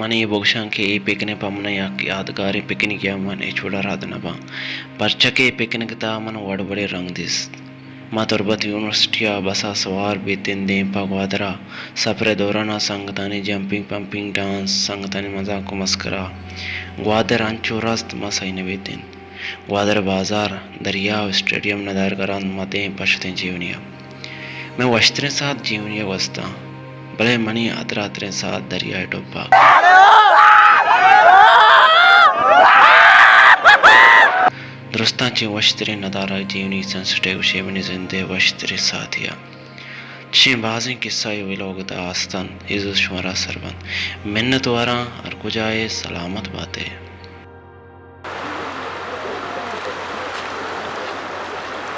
मने बोगशांके ई पिकनिक पमने यादगारी पिकनिक या मने छोड़ा राधनबा परचके पिकनिक ता मन वडबड़े रंग दिस मा तुरबत यूनिवर्सिटी बसा सवार बीतिन दिन पगवादरा सफरे दौराना Sangtani jumping pumping dance Sangtani मजाक मस्करा ग्वादर अंचोरास्त मसाइन बीतिन ग्वादर बाजार दरिया स्टेडियम नदार करान मते पशते जीवनिया मैं वस्त्रें साथ जीवनिया वस्ता भले मनी अतरात्रें साथ दरिया डोबा दुरुस्तांची वस्त्रे नदारा जीवनी सेंसिटिव शेवनी जिंदे वस्त्रे साथिया चे बाजें किस्सा ये विलोगता आस्तन इज़ शुमारा सरबंद मिन्नत वारा और कुजाए सलामत बातें